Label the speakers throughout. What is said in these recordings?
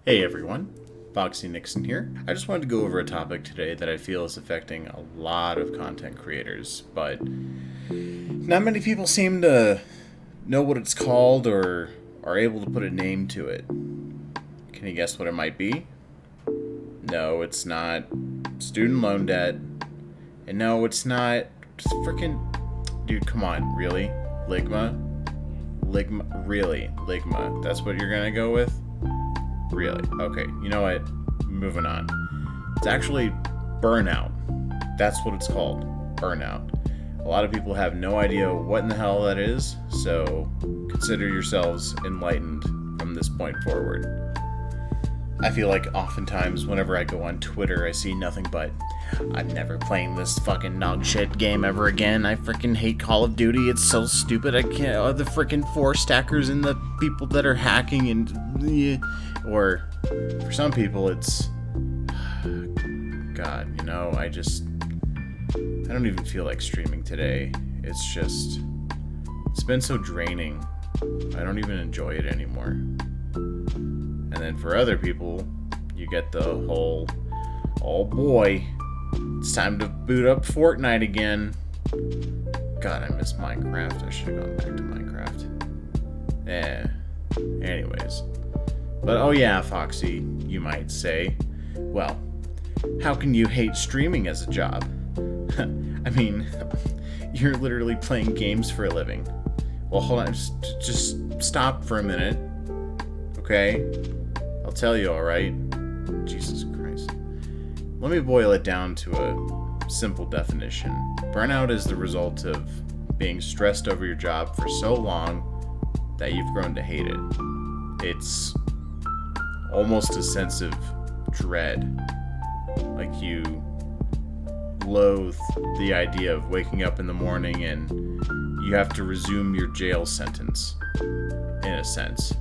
Speaker 1: Hey everyone, Foxy Nixon here. I just wanted to go over a topic today that I feel is affecting a lot of content creators, but not many people seem to know what it's called or are able to put a name to it. Can you guess what it might be? No, it's not student loan debt. And no, it's not freaking... Dude, come on, really? Ligma? Really? Ligma? That's what you're gonna go with? Really? Okay, you know what? Moving on. It's actually burnout. That's what it's called. Burnout. A lot of people have no idea what in the hell that is, so consider yourselves enlightened from this point forward. I feel like oftentimes whenever I go on Twitter, I see nothing but, I'm never playing this fucking dog shit game ever again. I freaking hate Call of Duty. It's so stupid. I can't. The freaking four stackers and the people that are hacking and. Or for some people, it's. God, I don't even feel like streaming today. It's been so draining. I don't even enjoy it anymore. And then for other people, you get the whole, oh boy, it's time to boot up Fortnite again. God, I miss Minecraft. I should have gone back to Minecraft. Anyways. But oh yeah, Foxy, you might say. Well, how can you hate streaming as a job? I mean, you're literally playing games for a living. Well, hold on, just stop for a minute. Okay? I'll tell you, alright? Jesus Christ. Let me boil it down to a simple definition. Burnout is the result of being stressed over your job for so long that you've grown to hate it. It's almost a sense of dread. Like you loathe the idea of waking up in the morning and you have to resume your jail sentence, in a sense.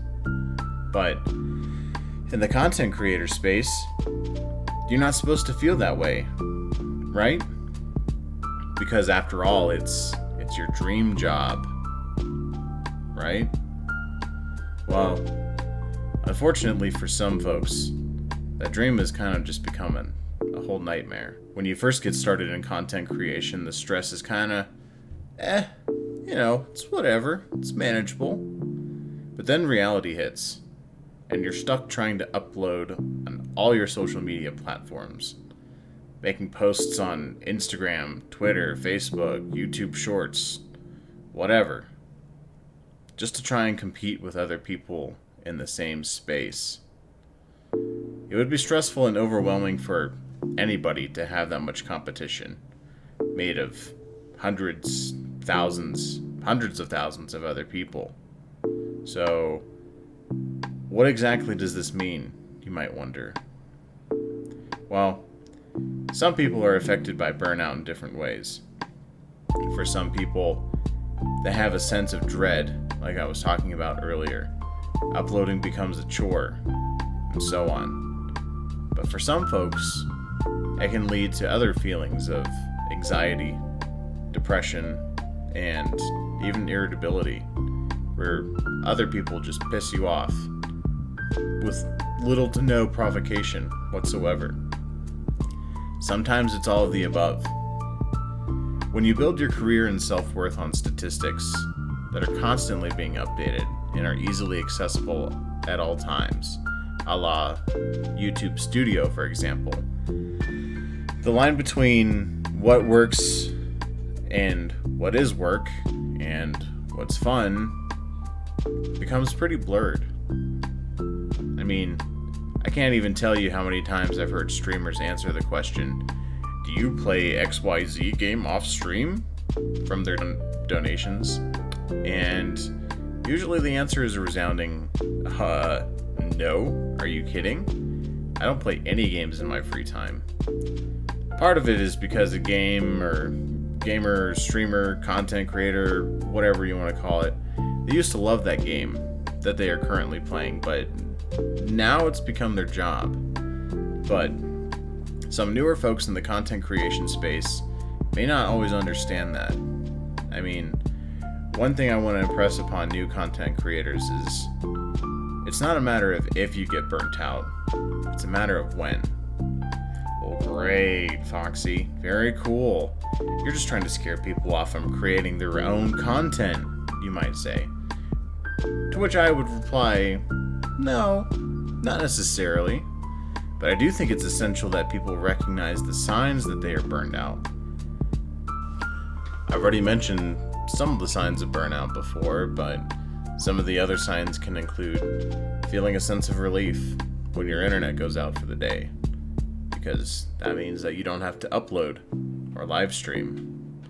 Speaker 1: But in the content creator space, you're not supposed to feel that way, right? Because after all, it's your dream job, right? Well, unfortunately for some folks, that dream has kind of just become a whole nightmare. When you first get started in content creation, the stress is kind of, it's whatever, it's manageable. But then reality hits, and you're stuck trying to upload on all your social media platforms, making posts on Instagram, Twitter, Facebook, YouTube Shorts, whatever, just to try and compete with other people in the same space. It would be stressful and overwhelming for anybody to have that much competition, made of hundreds of thousands of other people. So, what exactly does this mean, you might wonder? Well, some people are affected by burnout in different ways. For some people, they have a sense of dread, like I was talking about earlier. Uploading becomes a chore, and so on. But for some folks, it can lead to other feelings of anxiety, depression, and even irritability, where other people just piss you off with little to no provocation whatsoever. Sometimes it's all of the above. When you build your career and self-worth on statistics that are constantly being updated and are easily accessible at all times, a la YouTube Studio, for example, the line between what works and what is work and what's fun becomes pretty blurred. I mean, I can't even tell you how many times I've heard streamers answer the question, do you play XYZ game off stream? From their donations. And usually the answer is a resounding, no, are you kidding? I don't play any games in my free time. Part of it is because a gamer, streamer, content creator, whatever you want to call it, they used to love that game that they are currently playing, but now it's become their job. But some newer folks in the content creation space may not always understand that. I mean, one thing I want to impress upon new content creators is It's not a matter of if you get burnt out, it's a matter of when. Well, great, Foxy. Very cool. You're just trying to scare people off from creating their own content, you might say. To which I would reply, no, not necessarily. But I do think it's essential that people recognize the signs that they are burned out. I've already mentioned some of the signs of burnout before, but some of the other signs can include feeling a sense of relief when your internet goes out for the day, because that means that you don't have to upload or live stream.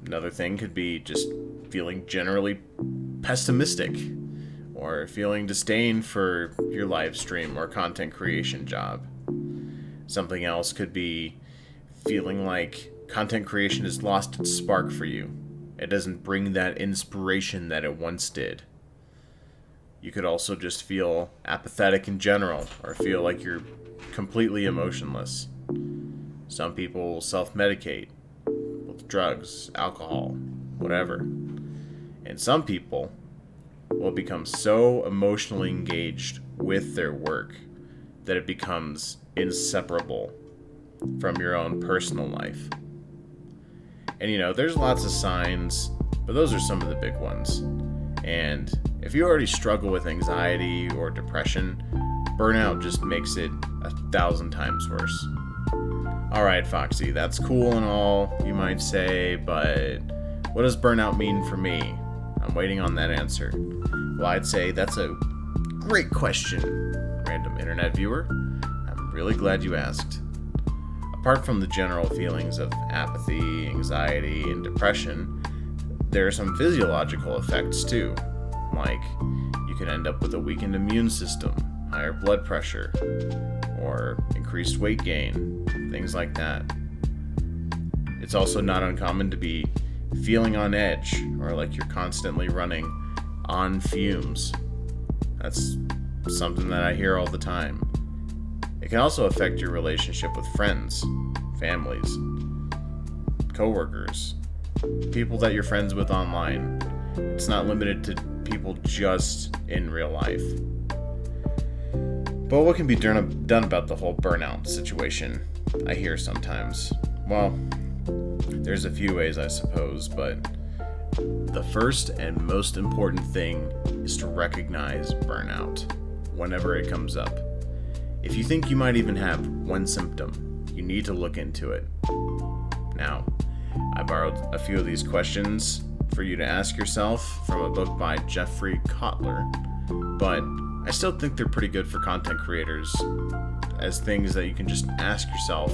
Speaker 1: Another thing could be just feeling generally pessimistic, or feeling disdain for your live stream or content creation job. Something else could be feeling like content creation has lost its spark for you. It doesn't bring that inspiration that it once did. You could also just feel apathetic in general, or feel like you're completely emotionless. Some people will self-medicate with drugs, alcohol, whatever. And some people will become so emotionally engaged with their work that it becomes inseparable from your own personal life. And there's lots of signs, but those are some of the big ones. And if you already struggle with anxiety or depression, burnout just makes it 1,000 times worse. Alright, Foxy, that's cool and all, you might say, but what does burnout mean for me? I'm waiting on that answer. Well, I'd say that's a great question, random internet viewer. I'm really glad you asked. Apart from the general feelings of apathy, anxiety, and depression, there are some physiological effects too. Like, you could end up with a weakened immune system, higher blood pressure, or increased weight gain, things like that. It's also not uncommon to be feeling on edge, or like you're constantly running on fumes. That's something that I hear all the time. It can also affect your relationship with friends, families, coworkers, people that you're friends with online. It's not limited to people just in real life. But what can be done about the whole burnout situation I hear sometimes? Well, there's a few ways, I suppose, but the first and most important thing is to recognize burnout whenever it comes up. If you think you might even have one symptom, you need to look into it. Now, I borrowed a few of these questions for you to ask yourself from a book by Jeffrey Kotler, but I still think they're pretty good for content creators as things that you can just ask yourself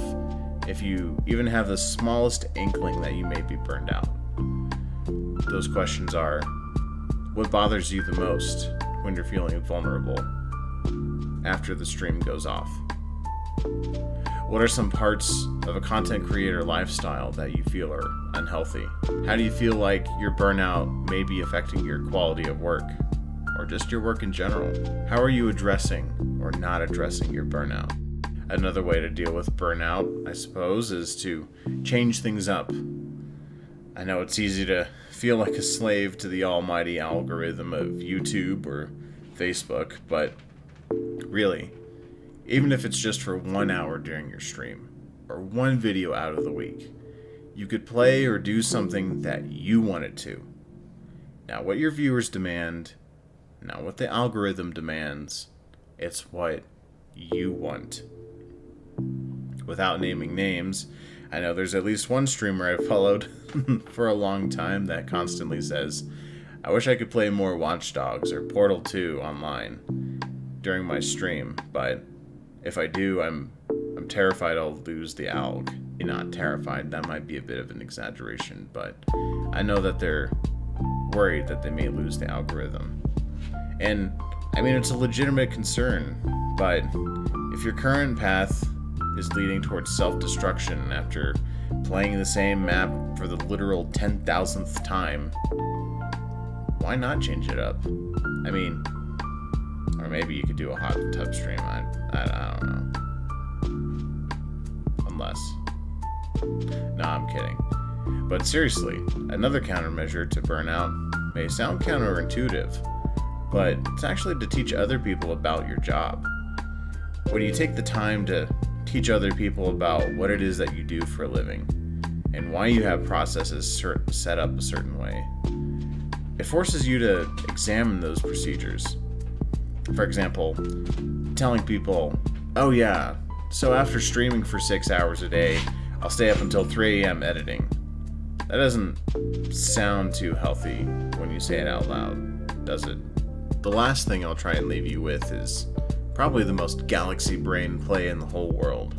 Speaker 1: if you even have the smallest inkling that you may be burned out. Those questions are: what bothers you the most when you're feeling vulnerable after the stream goes off? What are some parts of a content creator lifestyle that you feel are unhealthy? How do you feel like your burnout may be affecting your quality of work, or just your work in general? How are you addressing or not addressing your burnout? Another way to deal with burnout, I suppose, is to change things up. I know it's easy to feel like a slave to the almighty algorithm of YouTube or Facebook, but really, even if it's just for 1 hour during your stream, or one video out of the week, you could play or do something that you wanted to. Not what your viewers demand, not what the algorithm demands, it's what you want. Without naming names, I know there's at least one streamer I've followed for a long time that constantly says, I wish I could play more Watch Dogs or Portal 2 online during my stream, but if I do, I'm terrified I'll lose the alg. Not terrified, that might be a bit of an exaggeration, but I know that they're worried that they may lose the algorithm. And, I mean, it's a legitimate concern, but if your current path is leading towards self-destruction after playing the same map for the literal 10,000th time, why not change it up? I mean, or maybe you could do a hot tub stream, I don't know. Unless. No, I'm kidding. But seriously, another countermeasure to burnout may sound counterintuitive, but it's actually to teach other people about your job. When you take the time to teach other people about what it is that you do for a living and why you have processes set up a certain way, it forces you to examine those procedures. For example, telling people, oh yeah, so after streaming for 6 hours a day, I'll stay up until 3 a.m. editing. That doesn't sound too healthy when you say it out loud, does it? The last thing I'll try and leave you with is probably the most galaxy brain play in the whole world.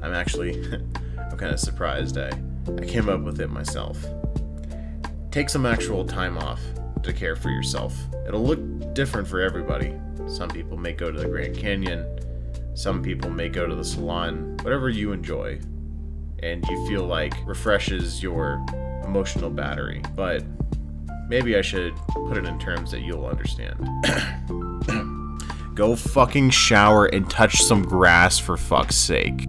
Speaker 1: I'm kind of surprised I came up with it myself. Take some actual time off to care for yourself. It'll look different for everybody. Some people may go to the Grand Canyon, some people may go to the salon, whatever you enjoy and you feel like refreshes your emotional battery. But maybe I should put it in terms that you'll understand. Go fucking shower and touch some grass, for fuck's sake.